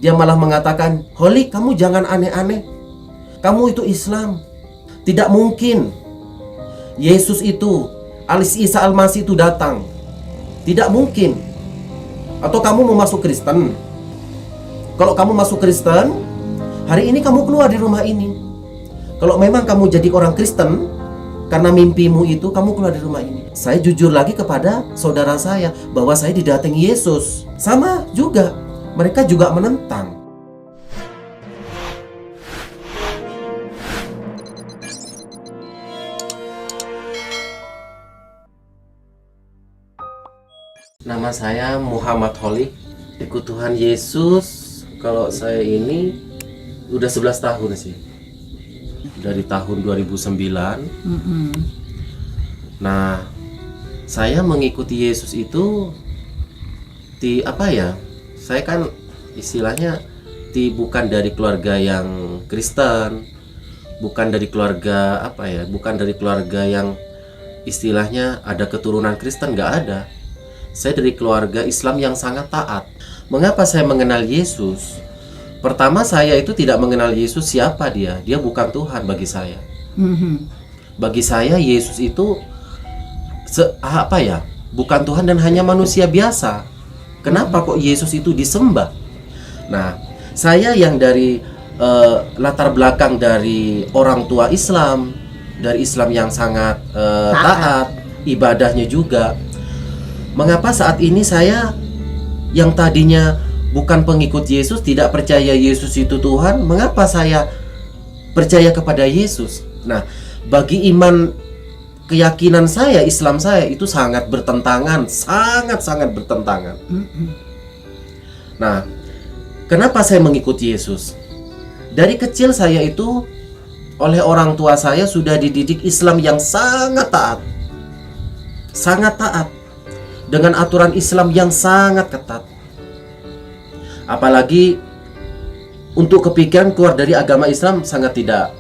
Dia malah mengatakan, "Holik, kamu jangan aneh-aneh. Kamu itu Islam. Tidak mungkin Yesus itu, Isa Al-Masih itu datang. Tidak mungkin. Atau kamu mau masuk Kristen? Kalau kamu masuk Kristen, hari ini kamu keluar di rumah ini. Kalau memang kamu jadi orang Kristen, karena mimpimu itu kamu keluar di rumah ini." Saya jujur lagi kepada saudara saya bahwa saya didatangi Yesus. Sama juga, mereka juga menentang. Nama saya Muhammad Holik. Ikut Tuhan Yesus, kalau saya ini udah 11 tahun sih. Dari tahun 2009. Nah, saya mengikuti Yesus itu saya kan istilahnya bukan dari keluarga yang Kristen, bukan dari keluarga bukan dari keluarga yang istilahnya ada keturunan Kristen, nggak ada. Saya dari keluarga Islam yang sangat taat. Mengapa saya mengenal Yesus? Pertama, saya itu tidak mengenal Yesus siapa dia. Dia bukan Tuhan bagi saya. Bagi saya Yesus itu bukan Tuhan dan hanya manusia biasa. Kenapa kok Yesus itu disembah? Nah, saya yang dari latar belakang dari orang tua Islam, dari Islam yang sangat taat, ibadahnya juga. Mengapa saat ini saya yang tadinya bukan pengikut Yesus, tidak percaya Yesus itu Tuhan, mengapa saya percaya kepada Yesus? Nah, bagi iman, keyakinan saya, Islam saya itu sangat bertentangan, sangat bertentangan. Nah, kenapa saya mengikuti Yesus? Dari kecil saya itu oleh orang tua saya sudah dididik Islam yang sangat taat. Sangat taat. Dengan aturan Islam yang sangat ketat. Apalagi untuk kepikiran keluar dari agama Islam sangat tidak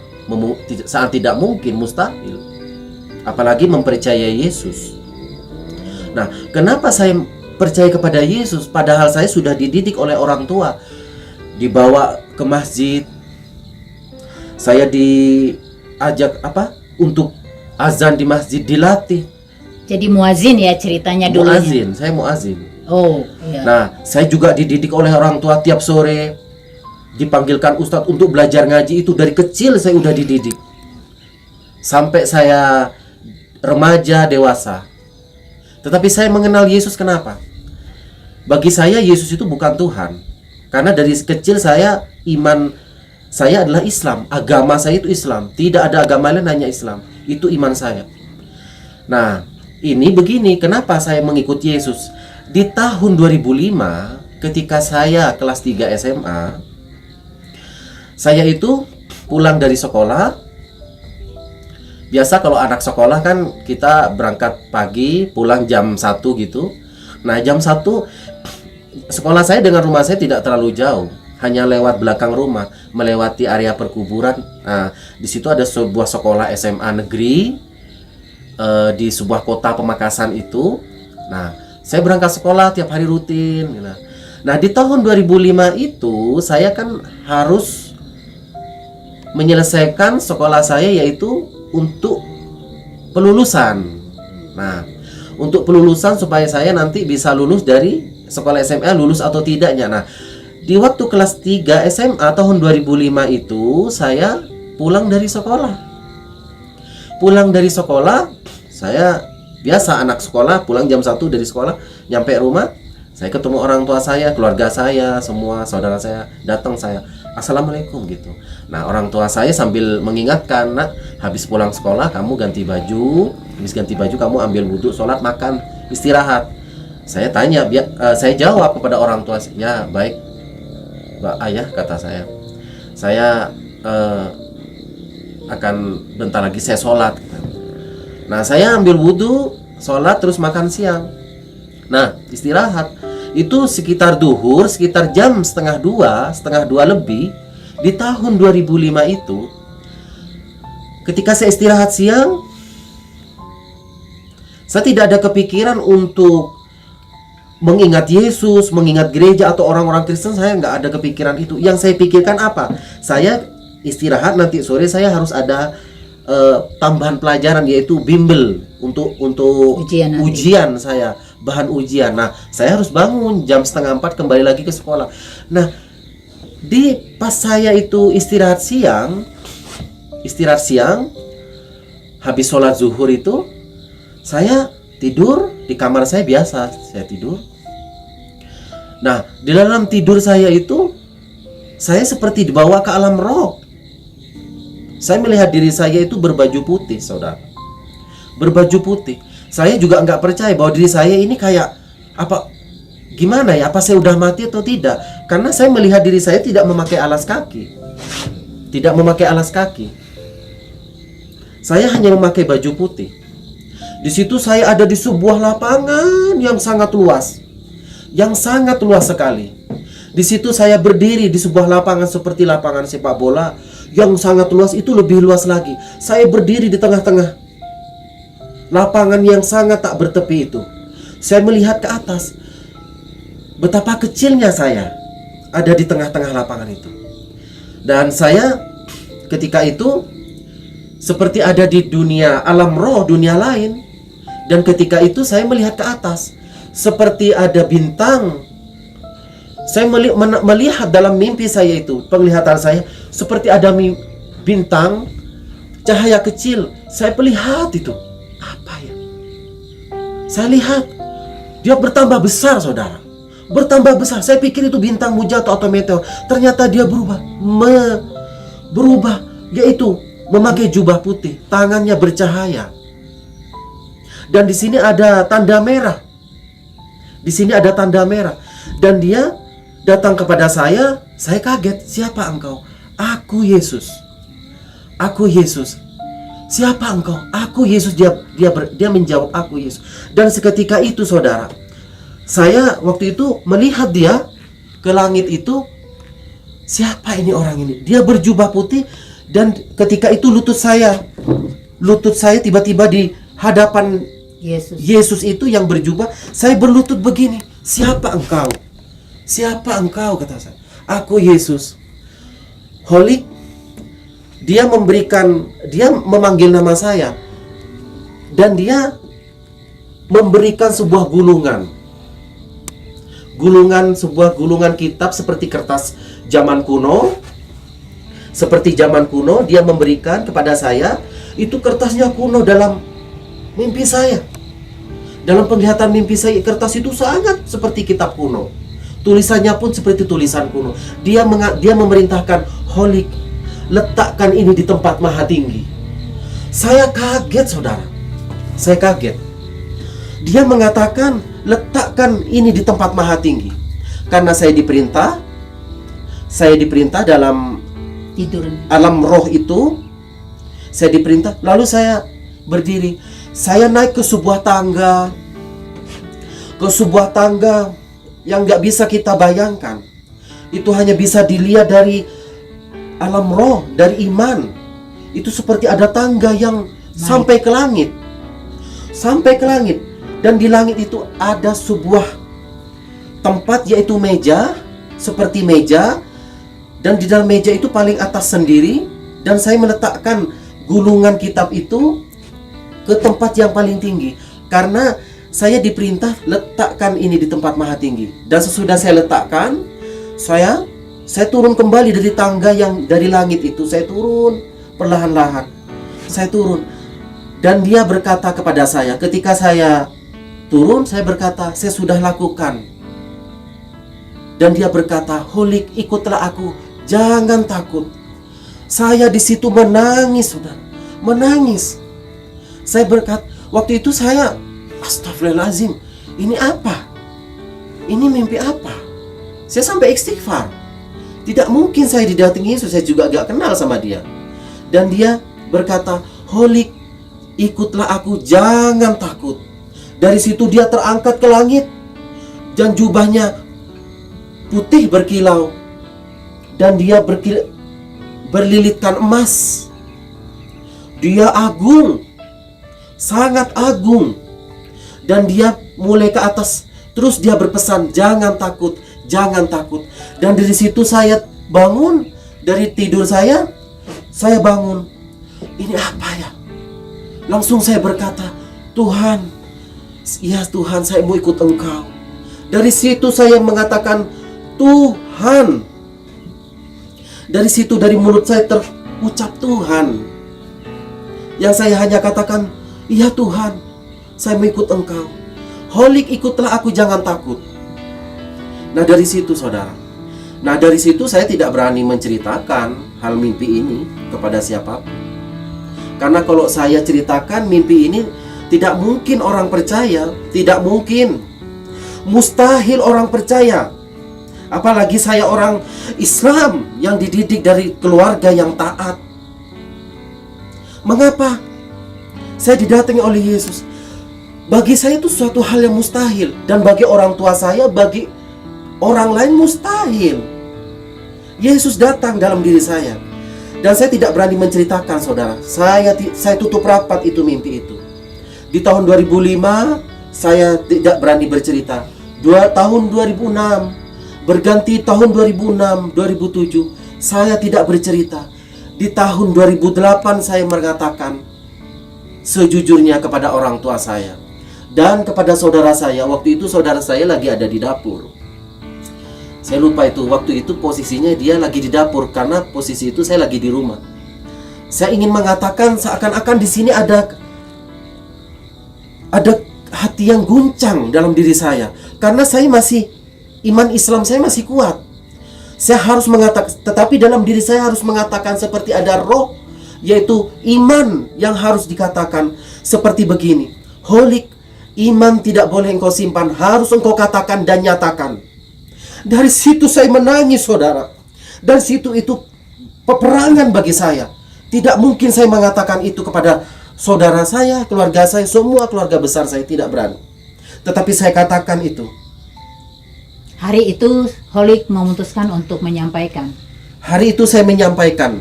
mungkin, mustahil. Apalagi mempercayai Yesus. Nah, kenapa saya percaya kepada Yesus padahal saya sudah dididik oleh orang tua, dibawa ke masjid, saya diajak untuk azan di masjid, dilatih. Jadi muazin ya ceritanya dulu. Saya muazin. Oh, iya. Nah, saya juga dididik oleh orang tua tiap sore, dipanggilkan ustadz untuk belajar ngaji. Itu dari kecil saya udah dididik. Sampai saya remaja, dewasa. Tetapi saya mengenal Yesus kenapa? Bagi saya Yesus itu bukan Tuhan. Karena dari kecil iman saya adalah Islam. Agama saya itu Islam. Tidak ada agama lain, hanya Islam. Itu iman saya. Nah, ini begini, kenapa saya mengikuti Yesus? Di tahun 2005, ketika saya kelas 3 SMA, saya itu pulang dari sekolah. Biasa kalau anak sekolah kan kita berangkat pagi, pulang jam 1 gitu. Nah, jam 1 sekolah saya dengan rumah saya tidak terlalu jauh, hanya lewat belakang rumah, melewati area perkuburan. Nah, di situ ada sebuah sekolah SMA negeri di sebuah kota Pemakasan itu. Nah, saya berangkat sekolah tiap hari rutin. Nah, di tahun 2005 itu saya kan harus menyelesaikan sekolah saya, yaitu untuk pelulusan. Nah, untuk pelulusan supaya saya nanti bisa lulus dari sekolah SMA, lulus atau tidaknya. Nah, di waktu kelas 3 SMA tahun 2005 itu saya pulang dari sekolah. Saya biasa anak sekolah, pulang jam 1 dari sekolah, nyampe rumah, saya ketemu orang tua saya, keluarga saya, semua saudara saya datang, saya assalamualaikum gitu. Nah, orang tua saya sambil mengingatkan, "Nak, habis pulang sekolah kamu ganti baju, kamu ambil wudhu, sholat, makan, istirahat." Saya tanya, saya jawab kepada orang tua, "Ya baik, Pak Ayah," kata saya. "Saya akan bentar lagi saya sholat." Nah, saya ambil wudhu, sholat, terus makan siang. Nah, istirahat. Itu sekitar duhur, sekitar jam setengah dua lebih. Di tahun 2005 itu, ketika saya istirahat siang, saya tidak ada kepikiran untuk mengingat Yesus, mengingat gereja atau orang-orang Kristen. Saya nggak ada kepikiran itu. Yang saya pikirkan apa? Saya istirahat, nanti sore saya harus ada tambahan pelajaran, yaitu bimbel untuk Ujian nanti. ujian saya, bahan ujian. Nah, saya harus bangun jam 3:30 kembali lagi ke sekolah. Nah, pas saya itu istirahat siang, habis sholat zuhur itu saya tidur di kamar saya biasa, saya tidur. Nah, di dalam tidur saya itu saya seperti dibawa ke alam roh. Saya melihat diri saya itu berbaju putih, saudara. Berbaju putih. Saya juga nggak percaya bahwa diri saya ini kayak apa, gimana ya, apa saya udah mati atau tidak. Karena saya melihat diri saya tidak memakai alas kaki. Tidak memakai alas kaki. Saya hanya memakai baju putih. Di situ saya ada di sebuah lapangan yang sangat luas. Yang sangat luas sekali. Di situ saya berdiri di sebuah lapangan seperti lapangan sepak bola yang sangat luas, itu lebih luas lagi. Saya berdiri di tengah-tengah lapangan yang sangat tak bertepi itu. Saya melihat ke atas. Betapa kecilnya saya ada di tengah-tengah lapangan itu. Dan saya ketika itu seperti ada di dunia alam roh, dunia lain. Dan ketika itu saya melihat ke atas seperti ada bintang. Saya melihat dalam mimpi saya itu, penglihatan saya seperti ada bintang, cahaya kecil. Saya melihat itu, apa ya? Saya lihat dia bertambah besar, saudara. Bertambah besar. Saya pikir itu bintang jatuh atau meteor. Ternyata dia berubah, yaitu memakai jubah putih, tangannya bercahaya. Dan di sini ada tanda merah. Di sini ada tanda merah. Dan dia datang kepada saya kaget. Siapa engkau? Aku Yesus. Aku Yesus. Siapa engkau? Aku Yesus. Dia menjawab, aku Yesus. Dan seketika itu, saudara, saya waktu itu melihat dia ke langit itu. Siapa ini orang ini? Dia berjubah putih. Dan ketika itu lutut saya tiba-tiba di hadapan Yesus itu yang berjubah. Saya berlutut begini. Siapa engkau? Siapa engkau? Kata saya. Aku Yesus. Holik. Dia memanggil nama saya. Dan dia memberikan sebuah gulungan. Sebuah gulungan kitab seperti kertas zaman kuno. Seperti zaman kuno, dia memberikan kepada saya. Itu kertasnya kuno dalam mimpi saya. Dalam penglihatan mimpi saya, kertas itu sangat seperti kitab kuno. Tulisannya pun seperti tulisan kuno. Dia memerintahkan, Holik, letakkan ini di tempat maha tinggi. Saya kaget, saudara. Saya kaget. Dia mengatakan, letakkan ini di tempat maha tinggi. Karena saya diperintah dalam tidur alam roh itu. Saya diperintah, lalu saya berdiri. Saya naik ke sebuah tangga. Yang gak bisa kita bayangkan. Itu hanya bisa dilihat dari alam roh, dari iman. Itu seperti ada tangga yang sampai ke langit. Sampai ke langit. Dan di langit itu ada sebuah tempat, yaitu meja. Seperti meja. Dan di dalam meja itu paling atas sendiri. Dan saya meletakkan gulungan kitab itu ke tempat yang paling tinggi. Karena saya diperintah letakkan ini di tempat maha tinggi. Dan sesudah saya letakkan, saya turun kembali dari tangga yang dari langit itu. Saya turun perlahan-lahan. Saya turun. Dan dia berkata kepada saya, ketika saya turun, saya berkata, saya sudah lakukan. Dan dia berkata, Holik, ikutlah aku, jangan takut. Saya di situ menangis, saudara. Menangis. Saya berkata, waktu itu saya, astagfirullahaladzim, ini apa? Ini mimpi apa? Saya sampai istighfar. Tidak mungkin saya didatangi Yesus, saya juga gak kenal sama dia. Dan dia berkata, Holik, ikutlah aku, jangan takut. Dari situ dia terangkat ke langit. Dan jubahnya putih berkilau. Dan dia berlilitkan emas. Dia agung, sangat agung. Dan dia mulai ke atas Terus dia berpesan, jangan takut, jangan takut. Dan dari situ saya bangun, dari tidur saya bangun. Ini apa ya? Langsung saya berkata, Tuhan, ya Tuhan, saya mau ikut Engkau. Dari situ saya mengatakan, Tuhan. Dari situ, dari mulut saya terucap Tuhan. Yang saya hanya katakan, iya Tuhan, saya mau ikut Engkau. Holik, ikutlah aku, jangan takut. Nah dari situ saudara, nah dari situ saya tidak berani menceritakan hal mimpi ini kepada siapapun. Karena kalau saya ceritakan mimpi ini, tidak mungkin orang percaya. Tidak mungkin. Mustahil orang percaya. Apalagi saya orang Islam yang dididik dari keluarga yang taat. Mengapa? Saya didatangi oleh Yesus. Bagi saya itu suatu hal yang mustahil. Dan bagi orang tua saya, bagi orang lain mustahil. Yesus datang dalam diri saya. Dan saya tidak berani menceritakan saudara. Saya tutup rapat itu mimpi itu. Di tahun 2005 saya tidak berani bercerita. Tahun 2006 berganti tahun 2006, 2007 saya tidak bercerita. Di tahun 2008 saya mengatakan sejujurnya kepada orang tua saya dan kepada saudara saya. Waktu itu saudara saya lagi ada di dapur. Saya lupa itu, waktu itu posisinya dia lagi di dapur karena posisi itu saya lagi di rumah. Saya ingin mengatakan seakan-akan di sini ada hati yang guncang dalam diri saya. Karena saya masih, iman Islam saya masih kuat. Saya harus mengatakan, tetapi dalam diri saya harus mengatakan seperti ada roh, yaitu iman yang harus dikatakan seperti begini. Holik, iman tidak boleh engkau simpan, harus engkau katakan dan nyatakan. Dari situ saya menangis saudara. Dan situ itu peperangan bagi saya. Tidak mungkin saya mengatakan itu kepada saudara saya, keluarga saya, semua keluarga besar saya, tidak berani. Tetapi saya katakan itu. Hari itu Holik memutuskan untuk menyampaikan. Hari itu saya menyampaikan,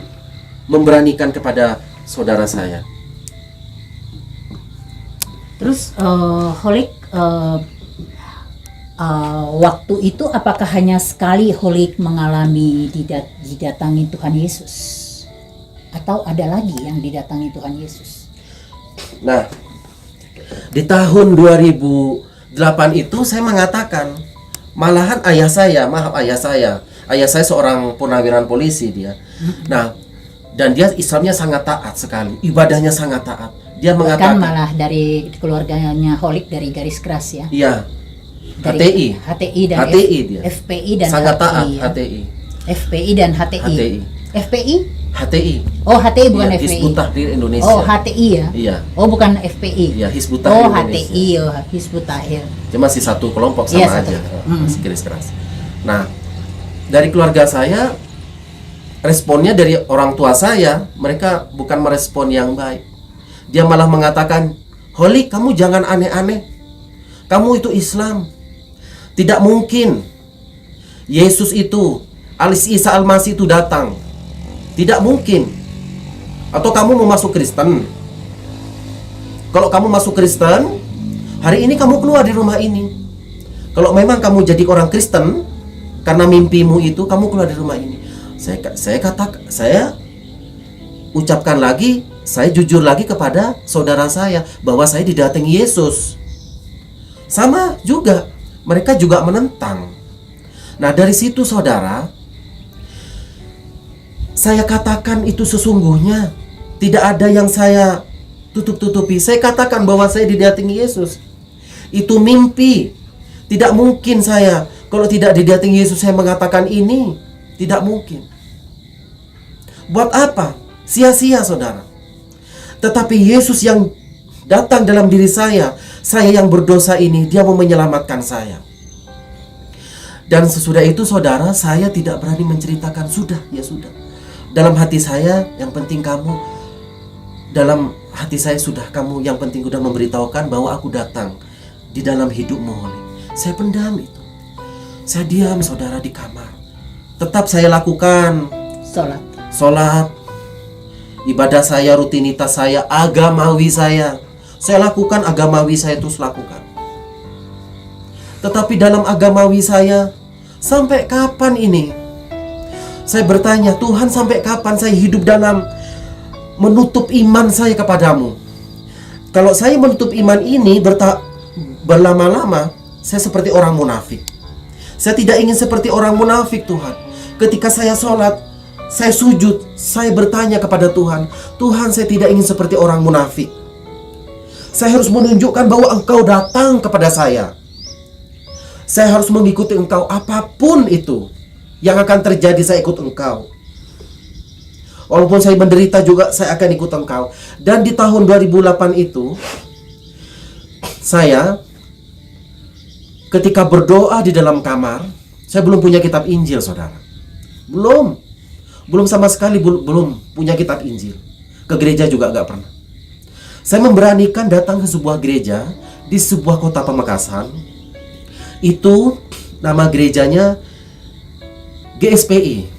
memberanikan kepada saudara saya. Terus Holik waktu itu apakah hanya sekali Holik mengalami didatangi Tuhan Yesus? Atau ada lagi yang didatangi Tuhan Yesus? Nah, di tahun 2008 itu saya mengatakan, malahan ayah saya seorang purnawiran polisi dia. Nah, dan dia Islamnya sangat taat sekali, ibadahnya sangat taat. Dia mengatakan, kan malah dari keluarganya Holik dari garis keras ya. Iya. Dari HTI dan dia. FPI dan sangat HTI, taat ya. HTI. FPI dan HTI. FPI? HTI. Oh, HTI bukan Iya, FPI. Hizbut Tahrir Indonesia. Oh, HTI ya? Iya. Oh, bukan FPI. Iya, Hizbut Tahrir Oh, Indonesia. HTI, oh, Hizbut Tahrir. Cuma si satu kelompok sama Iya, satu. aja. Masih garis keras. Nah, dari keluarga saya, responnya dari orang tua saya, mereka bukan merespon yang baik. Dia malah mengatakan, Holik, kamu jangan aneh-aneh. Kamu itu Islam. Tidak mungkin Yesus itu, Isa Al-Masih itu datang. Tidak mungkin. Atau kamu mau masuk Kristen? Kalau kamu masuk Kristen, hari ini kamu keluar di rumah ini. Kalau memang kamu jadi orang Kristen, karena mimpimu itu, kamu keluar di rumah ini. Saya ucapkan lagi, saya jujur lagi kepada saudara saya bahwa saya didatangi Yesus. Sama juga, mereka juga menentang. Nah, dari situ saudara, saya katakan itu sesungguhnya tidak ada yang saya tutup-tutupi. Saya katakan bahwa saya didatangi Yesus. Itu mimpi. Tidak mungkin saya, kalau tidak didatangi Yesus, saya mengatakan ini. Tidak mungkin. Buat apa? Sia-sia saudara. Tetapi Yesus yang datang dalam diri saya yang berdosa ini, dia mau menyelamatkan saya. Dan sesudah itu saudara, saya tidak berani menceritakan. Sudah, ya sudah. Dalam hati saya, yang penting kamu, dalam hati saya sudah kamu, yang penting sudah memberitahukan bahwa aku datang di dalam hidupmu, Holik. Saya pendam itu. Saya diam saudara di kamar. Tetap saya lakukan sholat, ibadah saya, rutinitas saya, agamawi saya. Saya lakukan agamawi saya, terus lakukan. Tetapi dalam agamawi saya, sampai kapan ini? Saya bertanya, Tuhan, sampai kapan saya hidup dalam menutup iman saya kepadamu? Kalau saya menutup iman ini berlama-lama, saya seperti orang munafik. Saya tidak ingin seperti orang munafik, Tuhan. Ketika saya sholat, saya sujud, saya bertanya kepada Tuhan, Tuhan, saya tidak ingin seperti orang munafik. Saya harus menunjukkan bahwa Engkau datang kepada saya. Saya harus mengikuti Engkau apapun itu yang akan terjadi, saya ikut Engkau. Walaupun saya menderita juga, saya akan ikut Engkau. Dan di tahun 2008 itu, saya ketika berdoa di dalam kamar, saya belum punya kitab Injil, saudara. Belum sama sekali, belum punya kitab Injil. Ke gereja juga gak pernah. Saya memberanikan datang ke sebuah gereja di sebuah kota Pamekasan. Itu nama gerejanya GSPI.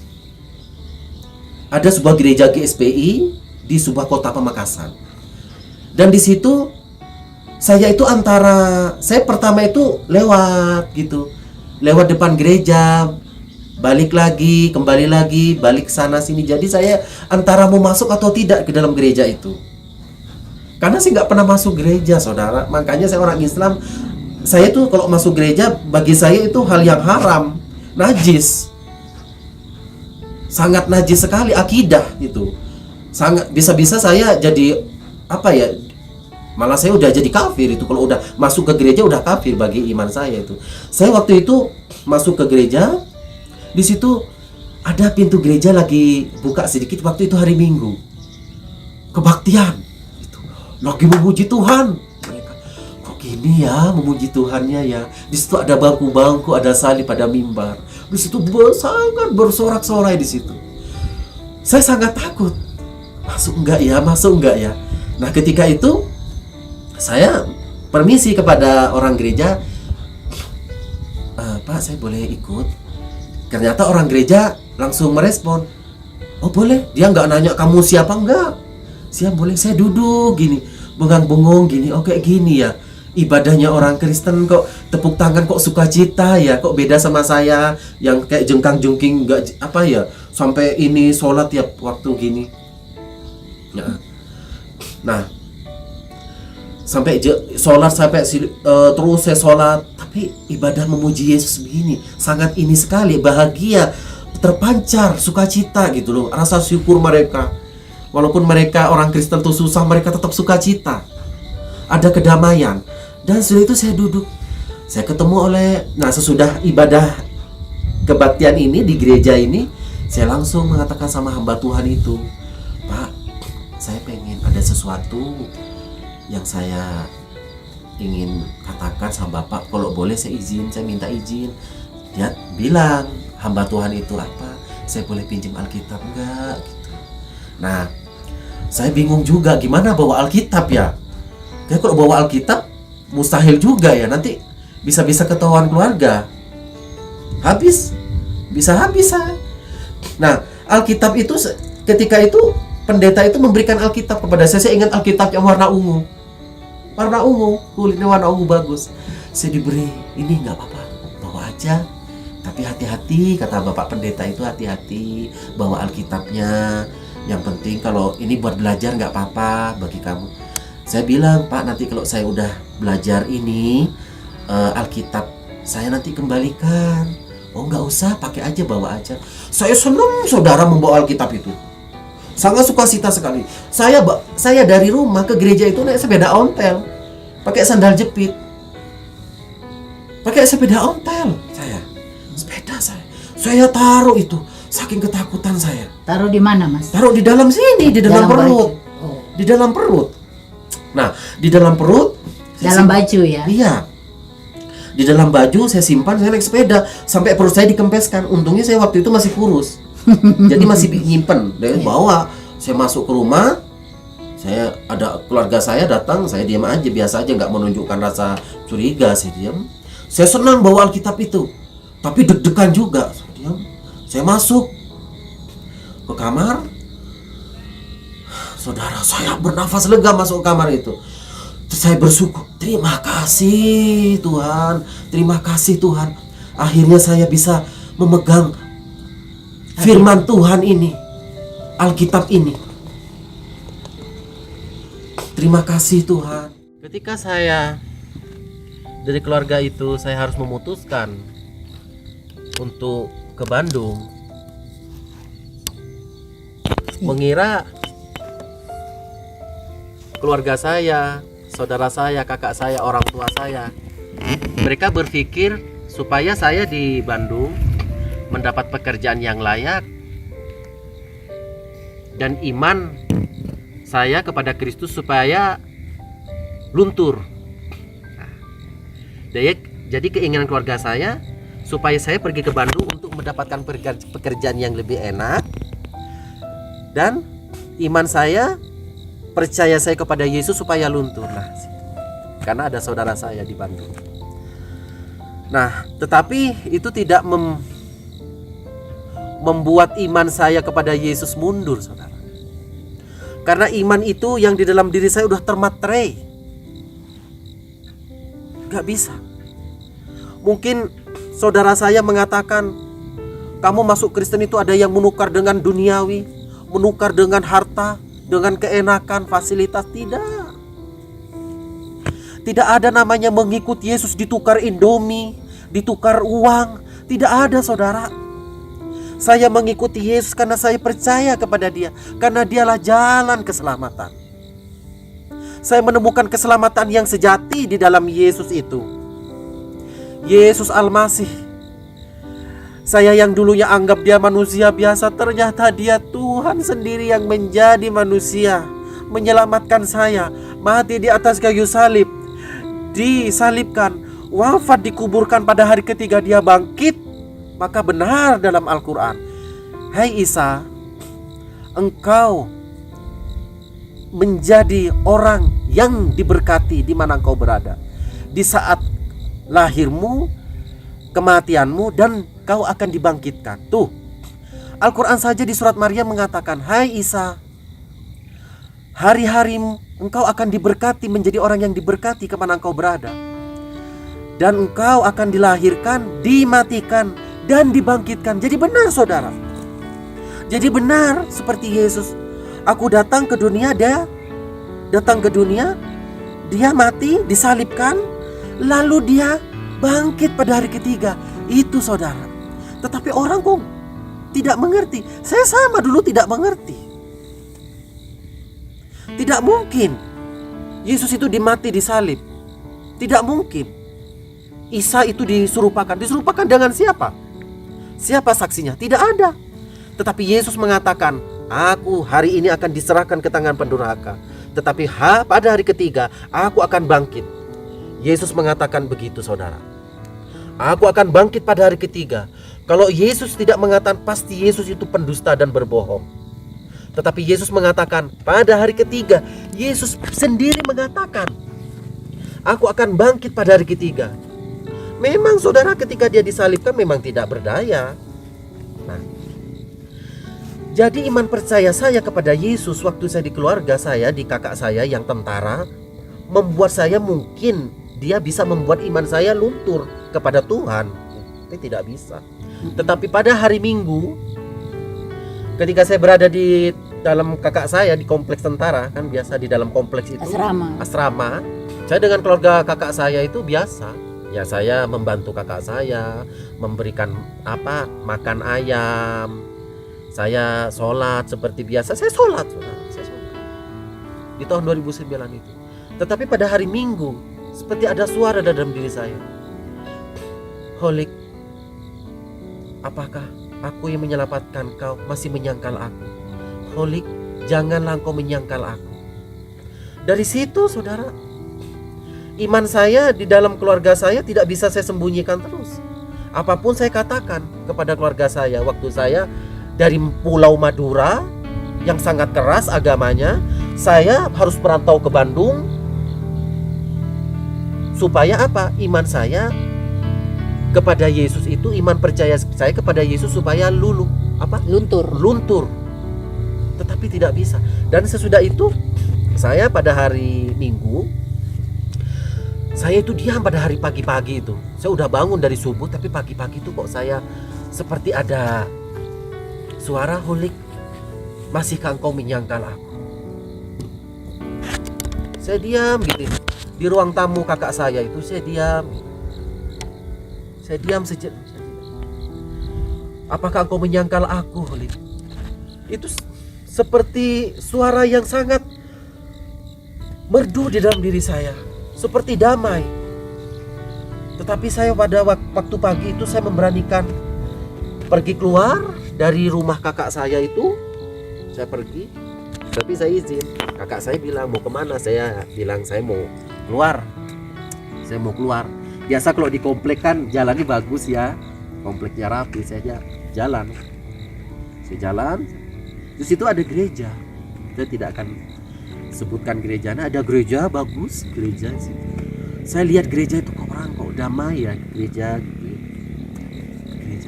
Ada sebuah gereja GSPI di sebuah kota Pamekasan. Dan di situ saya pertama itu lewat gitu. Lewat depan gereja, balik lagi, kembali lagi, balik sana sini. Jadi saya antara mau masuk atau tidak ke dalam gereja itu. Karena saya nggak pernah masuk gereja, saudara. Makanya saya orang Islam. Saya tuh kalau masuk gereja, bagi saya itu hal yang haram, najis. Sangat najis sekali akidah itu. Sangat bisa-bisa saya jadi malah saya udah jadi kafir itu. Kalau udah masuk ke gereja udah kafir bagi iman saya itu. Saya waktu itu masuk ke gereja, di situ ada pintu gereja lagi buka sedikit, waktu itu hari Minggu. Kebaktian itu. Lagi memuji Tuhan. Mereka, kok gini ya memuji Tuhannya ya. Di situ ada bangku-bangku, ada salib, ada mimbar. Di situ sangat bersorak-sorai di situ. Saya sangat takut. Masuk enggak ya? Nah, ketika itu saya permisi kepada orang gereja, Pak, saya boleh ikut? Ternyata orang gereja langsung merespon, oh boleh. Dia nggak nanya kamu siapa, enggak. Siap, boleh. Saya duduk gini, bengang-bengong gini. Oh kayak gini ya ibadahnya orang Kristen, kok tepuk tangan kok sukacita ya, kok beda sama saya yang kayak jengkang-jengking, nggak sampai ini sholat tiap waktu gini. Nah, sampai sholat terus saya sholat, tapi ibadah memuji Yesus begini sangat ini sekali, bahagia, terpancar sukacita gitu loh, rasa syukur mereka. Walaupun mereka orang Kristen tuh susah, mereka tetap sukacita, ada kedamaian. Dan setelah itu saya duduk, saya ketemu sesudah ibadah kebaktian ini di gereja ini, saya langsung mengatakan sama hamba Tuhan itu, Pak, saya pengen ada sesuatu yang saya ingin katakan sama Bapak, kalau boleh saya minta izin. Dia bilang, hamba Tuhan itu apa? Saya boleh pinjam Alkitab enggak? Gitu. Nah, saya bingung juga gimana bawa Alkitab ya. Kayak kalau bawa Alkitab mustahil juga ya, nanti bisa ketahuan keluarga. Bisa habis. Nah, Alkitab itu ketika itu pendeta itu memberikan Alkitab kepada saya. Saya ingat Alkitab yang warna ungu, kulitnya warna ungu bagus. Saya diberi, ini nggak apa-apa, bawa aja. Tapi hati-hati, kata Bapak Pendeta itu, hati-hati bawa Alkitabnya. Yang penting kalau ini buat belajar nggak apa-apa bagi kamu. Saya bilang, Pak, nanti kalau saya udah belajar ini Alkitab saya nanti kembalikan. Oh nggak usah, pakai aja, bawa aja. Saya senang saudara membawa Alkitab itu. Sangat sukacita sekali. Saya dari rumah ke gereja itu naik sepeda ontel, pakai sandal jepit, pakai sepeda ontel. Saya taruh itu, saking ketakutan saya. Taruh di mana, Mas? Taruh di dalam sini, di dalam perut. Oh. Di dalam perut. Nah, di dalam perut. Dalam baju ya? Iya. Di dalam baju saya simpan, saya naik sepeda sampai perut saya dikempeskan. Untungnya saya waktu itu masih kurus. Jadi masih nyimpen. Dan bawa, saya masuk ke rumah. Ada keluarga saya datang, saya diam aja, biasa aja, nggak menunjukkan rasa curiga, saya diam. Saya senang bawa Alkitab itu, tapi deg-degan juga. Saya diam. Saya masuk ke kamar. Saudara, saya bernafas lega masuk ke kamar itu. Saya bersyukur, terima kasih Tuhan, terima kasih Tuhan. Akhirnya saya bisa memegang firman Tuhan ini, Alkitab ini. Terima kasih Tuhan. Ketika saya dari keluarga itu, saya harus memutuskan untuk ke Bandung. Mengira keluarga saya, saudara saya, kakak saya, orang tua saya, mereka berpikir supaya saya di Bandung mendapat pekerjaan yang layak dan iman saya kepada Kristus supaya luntur. Nah, jadi keinginan keluarga saya supaya saya pergi ke Bandung untuk mendapatkan pekerjaan yang lebih enak, dan iman saya, percaya saya kepada Yesus supaya luntur. Nah, karena ada saudara saya di Bandung. Nah, tetapi itu tidak membuat iman saya kepada Yesus mundur, saudara. Karena iman itu yang di dalam diri saya udah termaterai. Gak bisa. Mungkin saudara saya mengatakan, kamu masuk Kristen itu ada yang menukar dengan duniawi, menukar dengan harta, dengan keenakan, fasilitas. Tidak ada namanya mengikut Yesus ditukar Indomie, ditukar uang. Tidak ada, saudara. Saya mengikuti Yesus karena saya percaya kepada Dia, karena Dialah jalan keselamatan. Saya menemukan keselamatan yang sejati di dalam Yesus itu. Yesus Al-Masih. Saya yang dulunya anggap Dia manusia biasa, ternyata Dia Tuhan sendiri yang menjadi manusia, menyelamatkan saya, mati di atas kayu salib, disalibkan, wafat, dikuburkan, pada hari ketiga Dia bangkit. Maka benar dalam Al-Quran, hai Isa, engkau menjadi orang yang diberkati di mana engkau berada. Di saat lahirmu, kematianmu, dan kau akan dibangkitkan. Tuh, Al-Quran saja di surat Maryam mengatakan, hai Isa, hari-harimu engkau akan diberkati, menjadi orang yang diberkati kemana engkau berada. Dan engkau akan dilahirkan, dimatikan, dan dibangkitkan. Jadi benar, saudara. Jadi benar seperti Yesus. Aku datang ke dunia, Dia datang ke dunia, Dia mati, disalibkan, lalu Dia bangkit pada hari ketiga. Itu, saudara. Tetapi orang kok tidak mengerti. Saya sama dulu tidak mengerti. Tidak mungkin Yesus itu dimati, disalib. Tidak mungkin. Isa itu disurupakan. Disurupakan dengan siapa? Siapa saksinya? Tidak ada. Tetapi Yesus mengatakan, aku hari ini akan diserahkan ke tangan pendurhaka, tetapi pada hari ketiga aku akan bangkit. Yesus mengatakan begitu, saudara. Aku akan bangkit pada hari ketiga. Kalau Yesus tidak mengatakan, pasti Yesus itu pendusta dan berbohong. Tetapi Yesus mengatakan pada hari ketiga. Yesus sendiri mengatakan, aku akan bangkit pada hari ketiga. Memang, saudara, ketika Dia disalibkan memang tidak berdaya. Nah, jadi iman percaya saya kepada Yesus waktu saya di keluarga saya, di kakak saya yang tentara, membuat saya, mungkin Dia bisa membuat iman saya luntur kepada Tuhan. Tapi tidak bisa. Tetapi pada hari Minggu, ketika saya berada di dalam kakak saya di kompleks tentara, kan biasa di dalam kompleks itu asrama. Saya dengan keluarga kakak saya itu biasa. Ya, saya membantu kakak saya, memberikan makan ayam. Saya sholat seperti biasa. Saya sholat. Di tahun 2009 itu. Tetapi pada hari Minggu, seperti ada suara dalam diri saya. Holik, apakah aku yang menyelamatkan kau masih menyangkal aku? Holik, janganlah kau menyangkal aku. Dari situ, saudara, iman saya di dalam keluarga saya tidak bisa saya sembunyikan terus. Apapun saya katakan kepada keluarga saya, waktu saya dari Pulau Madura yang sangat keras agamanya, saya harus merantau ke Bandung supaya apa? Iman saya kepada Yesus itu, iman percaya saya kepada Yesus supaya luntur. Tetapi tidak bisa. Dan sesudah itu saya pada hari Minggu Saya itu diam pada hari pagi-pagi itu. Saya udah bangun dari subuh, tapi pagi-pagi itu kok saya seperti ada suara, Holik, masihkah engkau menyangkal aku? Saya diam gitu. Di ruang tamu kakak saya itu saya diam. Saya diam sejenak. Apakah engkau menyangkal aku, Holik? Itu seperti suara yang sangat merdu di dalam diri saya, seperti damai. Tetapi saya pada waktu pagi itu saya memberanikan pergi keluar dari rumah kakak saya itu. Saya pergi, tapi saya izin. Kakak saya bilang mau kemana? Saya bilang saya mau keluar. Saya mau keluar. Biasa kalau di komplek kan jalannya bagus ya, kompleknya rapi. Saya jalan. Saya jalan. Di situ ada gereja. Saya tidak akan sebutkan gerejanya. Ada gereja bagus, gereja di situ. Saya lihat gereja itu kok orang kok damai ya, gereja.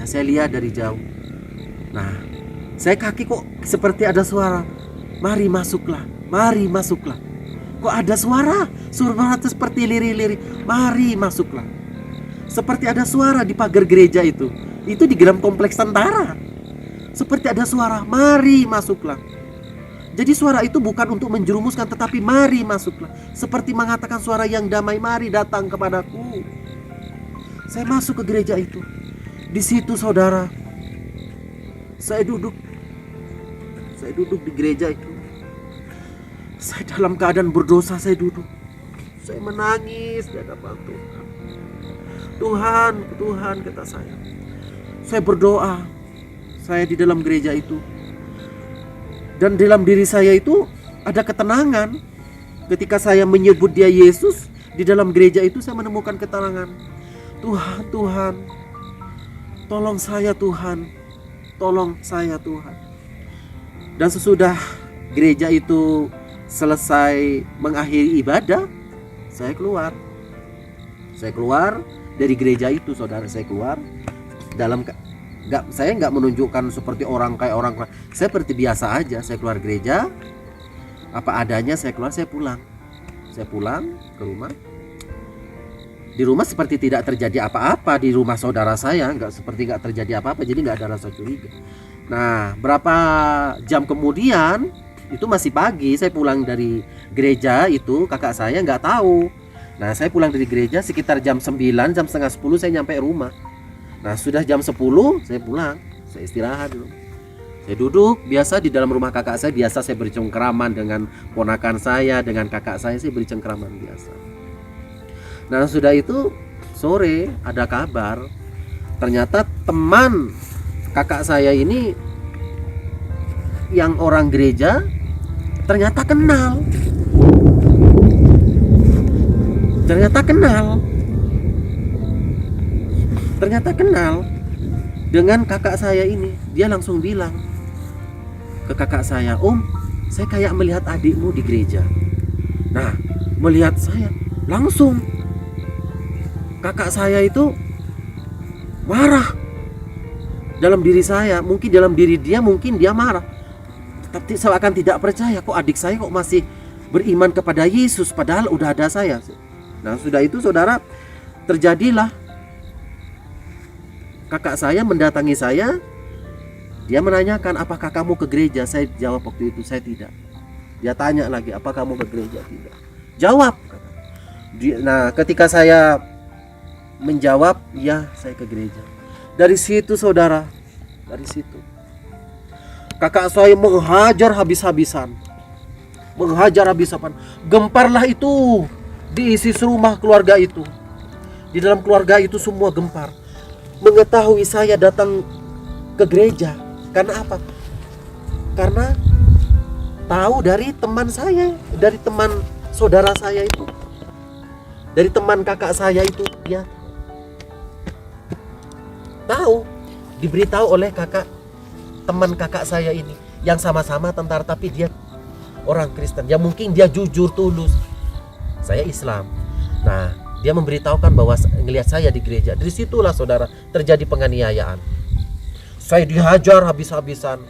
Saya lihat dari jauh. Nah, saya kaki kok seperti ada suara. Mari masuklah, mari masuklah. Kok ada suara? Suara itu seperti liri-liri. Mari masuklah. Seperti ada suara di pagar gereja itu. Itu di dalam kompleks tentara. Seperti ada suara, mari masuklah. Jadi suara itu bukan untuk menjerumuskan, tetapi mari masuklah. Seperti mengatakan suara yang damai, mari datang kepadaku. Saya masuk ke gereja itu. Di situ saudara, saya duduk di gereja itu. Saya dalam keadaan berdosa, saya duduk. Saya menangis di hadapan Tuhan. Tuhan kata saya. Saya berdoa. Saya di dalam gereja itu. Dan dalam diri saya itu ada ketenangan. Ketika saya menyebut dia Yesus, di dalam gereja itu saya menemukan ketenangan. Tuhan, tolong saya Tuhan. Tolong saya Tuhan. Dan sesudah gereja itu selesai mengakhiri ibadah, saya keluar. Saya keluar dari gereja itu, saudara. Saya keluar saya nggak menunjukkan seperti orang kayak orang. Saya seperti biasa aja. Saya keluar gereja, apa adanya. Saya keluar, saya pulang. Saya pulang ke rumah. Di rumah seperti tidak terjadi apa-apa. Di rumah saudara saya seperti nggak terjadi apa-apa. Jadi nggak ada rasa curiga. Nah, berapa jam kemudian, itu masih pagi, saya pulang dari gereja itu, kakak saya nggak tahu. Nah, saya pulang dari gereja sekitar jam 9, jam setengah 10 saya nyampe rumah. Nah, sudah jam 10 saya pulang, saya istirahat dulu. Saya duduk, biasa di dalam rumah kakak saya, biasa saya bercengkraman dengan ponakan saya, dengan kakak saya bercengkraman biasa. Nah, sudah itu sore ada kabar, ternyata teman kakak saya ini yang orang gereja ternyata kenal dengan kakak saya ini. Dia langsung bilang ke kakak saya, "Om, saya kayak melihat adikmu di gereja." Nah, melihat saya, langsung kakak saya itu marah. Dalam diri saya, mungkin dalam diri dia, mungkin dia marah. Tapi saya akan tidak percaya, kok adik saya kok masih beriman kepada Yesus, padahal udah ada saya. Nah, sudah itu saudara, terjadilah kakak saya mendatangi saya. Dia menanyakan, apakah kamu ke gereja? Saya jawab waktu itu, saya tidak. Dia tanya lagi, apa kamu ke gereja? Tidak. Jawab. Nah, ketika saya menjawab, ya saya ke gereja. Dari situ saudara, dari situ kakak saya menghajar habis-habisan. Gemparlah itu diisi serumah keluarga itu. Di dalam keluarga itu semua gempar mengetahui saya datang ke gereja. Karena apa? Karena tahu dari teman saya, dari teman saudara saya itu, dari teman kakak saya itu. Dia tahu, diberitahu oleh teman kakak saya ini yang sama-sama tentara, tapi dia orang Kristen. Ya mungkin dia jujur tulus, saya Islam. Nah, dia memberitahukan bahwa ngelihat saya di gereja. Dari situlah saudara terjadi penganiayaan. Saya dihajar habis-habisan,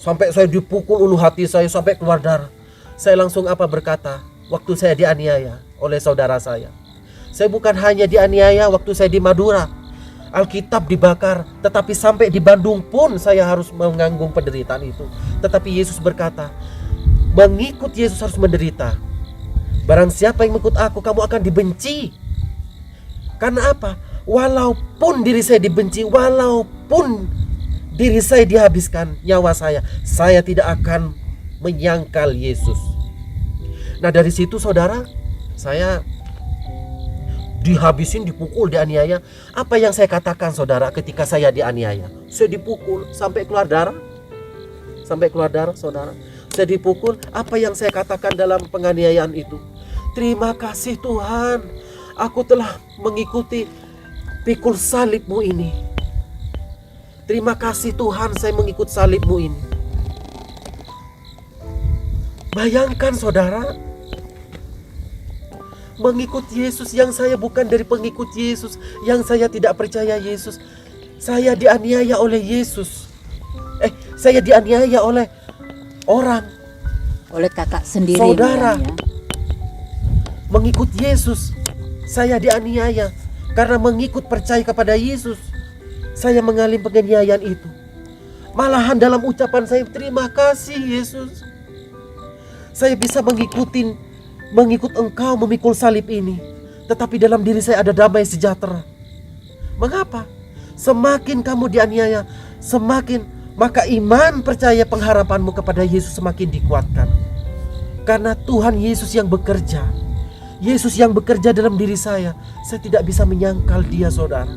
sampai saya dipukul ulu hati saya sampai keluar darah. Saya langsung berkata waktu saya dianiaya oleh saudara saya, Saya bukan hanya dianiaya waktu saya di Madura, Alkitab dibakar, tetapi sampai di Bandung pun saya harus menanggung penderitaan itu. Tetapi Yesus berkata, mengikut Yesus harus menderita. Barang siapa yang mengikut aku, kamu akan dibenci. Karena apa? Walaupun diri saya dibenci, walaupun diri saya dihabiskan, nyawa saya tidak akan menyangkal Yesus. Nah dari situ saudara, saya dihabisin, dipukul, dianiaya. Apa yang saya katakan saudara ketika saya dianiaya? Saya dipukul sampai keluar darah. Sampai keluar darah saudara. Saya dipukul, apa yang saya katakan dalam penganiayaan itu? Terima kasih Tuhan, aku telah mengikuti pikul salib-Mu ini. Terima kasih Tuhan, saya mengikut salib-Mu ini. Bayangkan saudara, mengikut Yesus, yang saya bukan dari pengikut Yesus, yang saya tidak percaya Yesus. Saya dianiaya oleh Yesus. Saya dianiaya oleh orang. Oleh kakak sendiri. Saudara, ya. mengikut Yesus, saya dianiaya. Karena mengikut percaya kepada Yesus, saya mengalami penganiayaan itu. Malahan dalam ucapan saya, terima kasih Yesus, saya bisa mengikut Engkau memikul salib ini. Tetapi dalam diri saya ada damai sejahtera. Mengapa? Semakin kamu dianiaya, maka iman, percaya, pengharapanmu kepada Yesus semakin dikuatkan. Karena Tuhan Yesus yang bekerja. Yesus yang bekerja dalam diri saya tidak bisa menyangkal Dia saudara.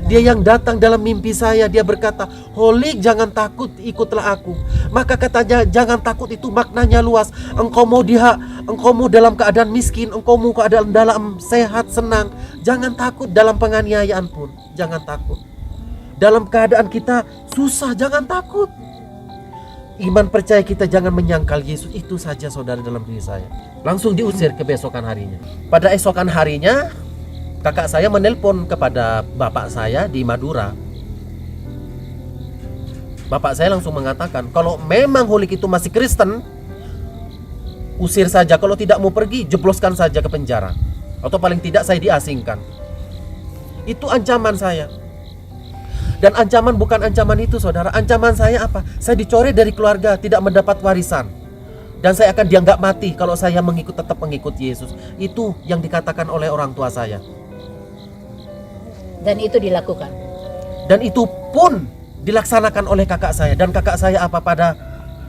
Dia yang datang dalam mimpi saya, Dia berkata, Holik jangan takut, ikutlah aku. Maka katanya jangan takut itu maknanya luas. Engkau mau dalam keadaan miskin, engkau mau keadaan dalam sehat, senang, jangan takut. Dalam penganiayaan pun jangan takut. Dalam keadaan kita susah, jangan takut. Iman percaya kita jangan menyangkal Yesus. Itu saja saudara dalam diri saya. Langsung diusir ke besokan harinya. Pada esokan harinya, kakak saya menelpon kepada bapak saya di Madura. Bapak saya langsung mengatakan, kalau memang Holik itu masih Kristen, usir saja. Kalau tidak mau pergi, jebloskan saja ke penjara. Atau paling tidak saya diasingkan. Itu ancaman saya. Dan ancaman bukan ancaman itu saudara. Ancaman saya apa? Saya dicoret dari keluarga, tidak mendapat warisan. Dan saya akan dianggap mati kalau saya tetap mengikut Yesus. Itu yang dikatakan oleh orang tua saya. Dan itu dilakukan. Dan itu pun dilaksanakan oleh kakak saya. Dan kakak saya pada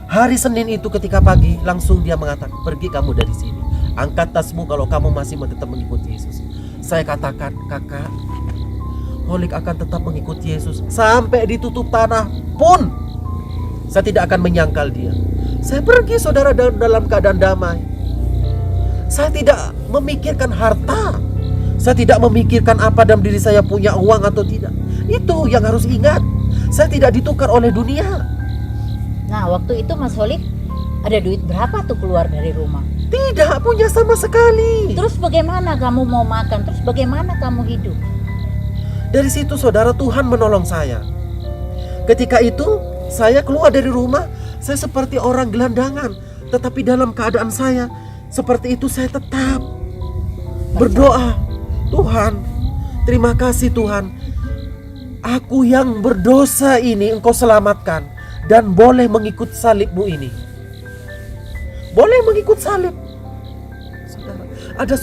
hari Senin itu ketika pagi, langsung dia mengatakan, pergi kamu dari sini. Angkat tasmu kalau kamu masih tetap mengikuti Yesus. Saya katakan, kakak, Holik akan tetap mengikuti Yesus sampai ditutup tanah pun saya tidak akan menyangkal Dia. Saya pergi saudara dalam keadaan damai. Saya tidak memikirkan harta. Saya tidak memikirkan apa dalam diri saya punya uang atau tidak. Itu yang harus ingat. Saya tidak ditukar oleh dunia. Nah waktu itu Mas Holik ada duit berapa tuh keluar dari rumah? Tidak punya sama sekali. Terus bagaimana kamu mau makan? Terus bagaimana kamu hidup? Dari situ saudara, Tuhan menolong saya. Ketika itu saya keluar dari rumah, saya seperti orang gelandangan. Tetapi dalam keadaan saya seperti itu, saya tetap berdoa, Tuhan, terima kasih Tuhan, aku yang berdosa ini Engkau selamatkan. Dan boleh mengikut salib-Mu ini. Boleh mengikut salib. Saudara, ada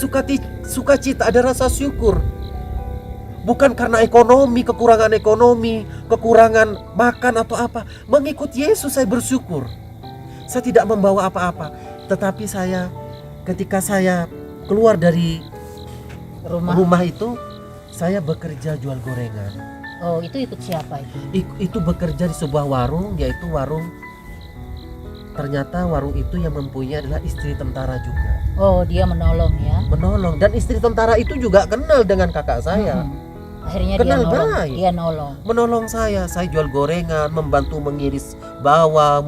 sukacita, ada rasa syukur. Bukan karena kekurangan ekonomi, kekurangan makan atau apa. Mengikut Yesus saya bersyukur. Saya tidak membawa apa-apa. Tetapi ketika saya keluar dari rumah itu, saya bekerja jual gorengan. Oh, itu ikut siapa itu? Itu bekerja di sebuah warung, yaitu ternyata warung itu yang mempunyai adalah istri tentara juga. Oh, dia menolong ya? Menolong. Dan istri tentara itu juga kenal dengan kakak saya. Akhirnya kenal dia nolong. Menolong saya jual gorengan, membantu mengiris bawang,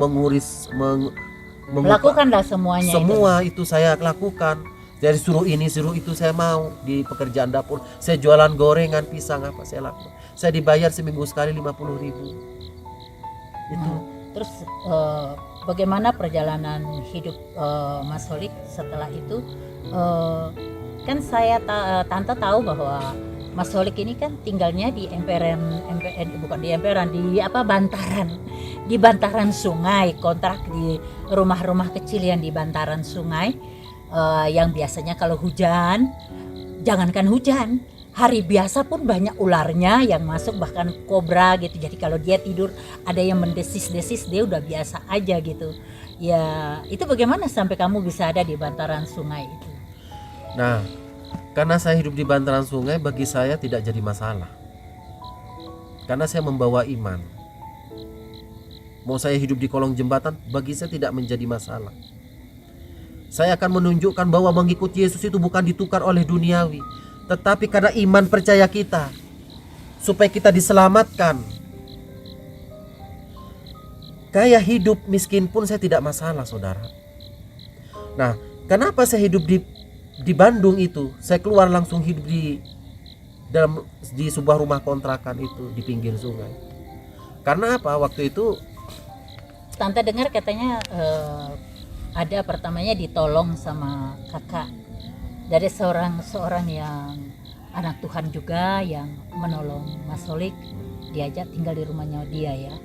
Melakukanlah semuanya. Semua itu saya lakukan. Dari suruh ini, suruh itu saya mau. Di pekerjaan dapur, saya jualan gorengan, pisang, apa saya lakukan. Saya dibayar seminggu sekali 50.000. Itu. Terus bagaimana perjalanan hidup Mas Holik setelah itu? kan saya tante tahu bahwa Mas Holik ini kan tinggalnya di bukan di emperan, di Bantaran, di bantaran sungai, kontrak di rumah-rumah kecil yang di bantaran sungai, yang biasanya kalau hujan, jangankan hujan, hari biasa pun banyak ularnya yang masuk, bahkan kobra gitu. Jadi kalau dia tidur ada yang mendesis-desis, dia udah biasa aja gitu. Ya itu bagaimana sampai kamu bisa ada di bantaran sungai itu? Nah, karena saya hidup di bantaran sungai, bagi saya tidak jadi masalah. Karena saya membawa iman. Mau saya hidup di kolong jembatan, bagi saya tidak menjadi masalah. Saya akan menunjukkan bahwa mengikuti Yesus itu bukan ditukar oleh duniawi, tetapi karena iman percaya kita, supaya kita diselamatkan. Kayak hidup miskin pun saya tidak masalah, saudara. Nah, kenapa saya hidup di Bandung itu? Saya keluar langsung hidup di sebuah rumah kontrakan itu di pinggir sungai. Karena apa? Waktu itu Tante dengar katanya ada pertamanya ditolong sama kakak dari seorang yang anak Tuhan juga yang menolong Mas Holik, diajak tinggal di rumahnya dia ya.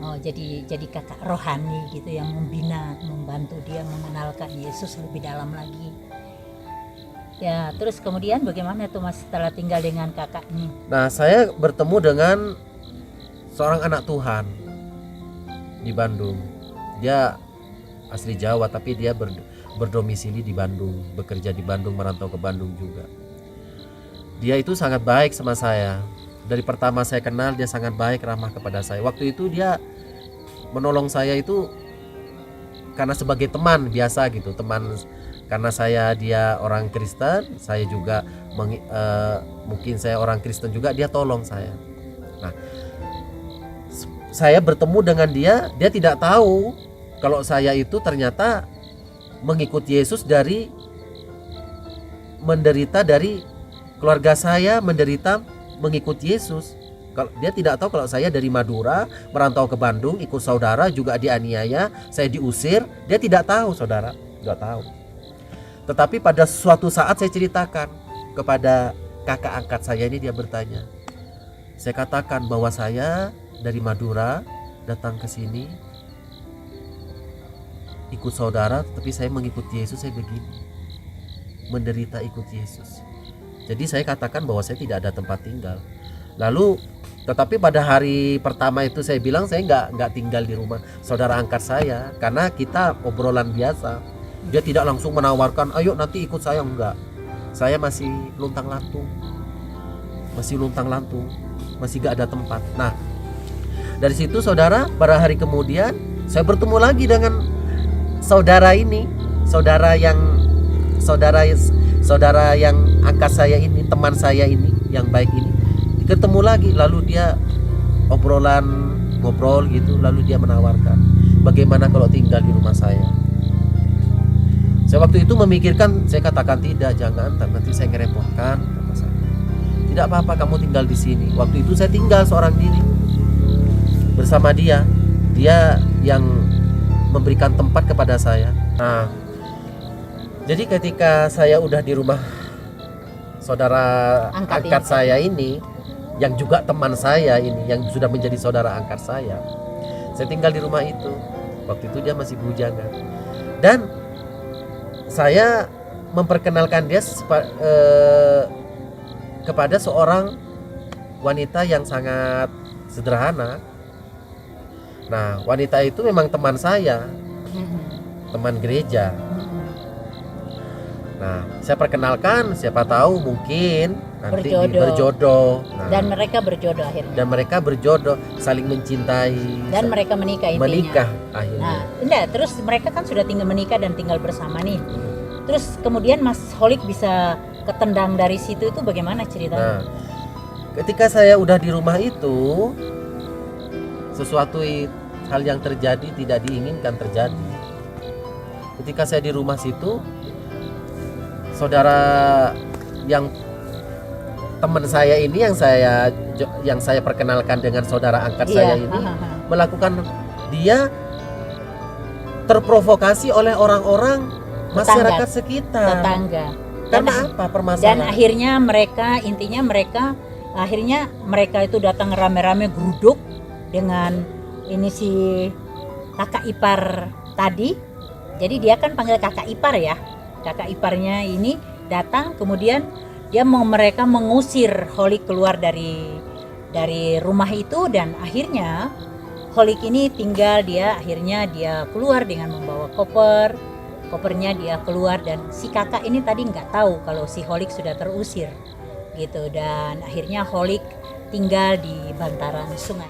Oh, jadi kakak rohani gitu yang membina, membantu dia mengenalkan Yesus lebih dalam lagi. Ya, terus kemudian bagaimana tuh Mas setelah tinggal dengan kakak ini? Nah, saya bertemu dengan seorang anak Tuhan di Bandung. Dia asli Jawa tapi dia berdomisili di Bandung, bekerja di Bandung, merantau ke Bandung juga. Dia itu sangat baik sama saya. Dari pertama saya kenal dia sangat baik, ramah kepada saya. Waktu itu dia menolong saya itu karena sebagai teman biasa gitu, teman. Karena dia orang Kristen, saya juga mungkin saya orang Kristen juga, dia tolong saya. Nah, saya bertemu dengan dia tidak tahu kalau saya itu ternyata mengikuti Yesus dari keluarga saya menderita mengikuti Yesus. Kalau dia tidak tahu kalau saya dari Madura merantau ke Bandung ikut saudara juga dianiaya, saya diusir, dia tidak tahu, saudara, tidak tahu. Tetapi pada suatu saat saya ceritakan kepada kakak angkat saya ini, dia bertanya. Saya katakan bahwa saya dari Madura datang ke sini ikut saudara, tapi saya mengikuti Yesus, saya begini, menderita ikut Yesus. Jadi saya katakan bahwa saya tidak ada tempat tinggal. Lalu tetapi pada hari pertama itu saya bilang saya nggak tinggal di rumah saudara angkat saya, karena kita obrolan biasa. Dia tidak langsung menawarkan, ayo nanti ikut saya, enggak. Saya masih luntang-lantung, masih gak ada tempat. Nah, dari situ saudara, pada hari kemudian saya bertemu lagi dengan saudara ini, saudara yang angkat saya ini, teman saya ini yang baik ini, ketemu lagi. Lalu dia ngobrol gitu, lalu dia menawarkan, bagaimana kalau tinggal di rumah saya. Saya waktu itu memikirkan, saya katakan tidak, jangan, nanti saya ngerepotkan, kata saya. Tidak apa-apa, kamu tinggal di sini. Waktu itu saya tinggal seorang diri bersama dia. Dia yang memberikan tempat kepada saya. Nah, jadi ketika saya udah di rumah saudara angkat saya ini, yang juga teman saya ini, yang sudah menjadi saudara angkat saya tinggal di rumah itu. Waktu itu dia masih bujangan. Dan saya memperkenalkan dia kepada seorang wanita yang sangat sederhana. Nah, wanita itu memang teman saya, teman gereja. Nah, saya perkenalkan, siapa tahu mungkin nanti berjodoh. Nah, dan mereka berjodoh akhirnya. Dan mereka berjodoh, saling mencintai. Dan mereka menikah intinya. Menikah akhirnya. Nah, enggak, terus mereka kan sudah menikah dan tinggal bersama nih. Terus kemudian Mas Holik bisa ketendang dari situ, itu bagaimana ceritanya? Nah, ketika saya udah di rumah itu, sesuatu hal yang terjadi tidak diinginkan terjadi. Ketika saya di rumah situ, saudara yang teman saya ini yang saya perkenalkan dengan saudara angkat saya ini melakukan, dia terprovokasi oleh orang-orang masyarakat sekitar, tetangga. Karena apa Dan permasalahan? akhirnya mereka itu datang rame-rame geruduk dengan ini si kakak ipar tadi. Jadi dia kan panggil kakak ipar ya. Kakak iparnya ini datang, kemudian mereka mengusir Holik keluar dari rumah itu, dan akhirnya Holik ini akhirnya dia keluar dengan membawa kopernya dia keluar, dan si kakak ini tadi nggak tahu kalau si Holik sudah terusir gitu, dan akhirnya Holik tinggal di bantaran sungai.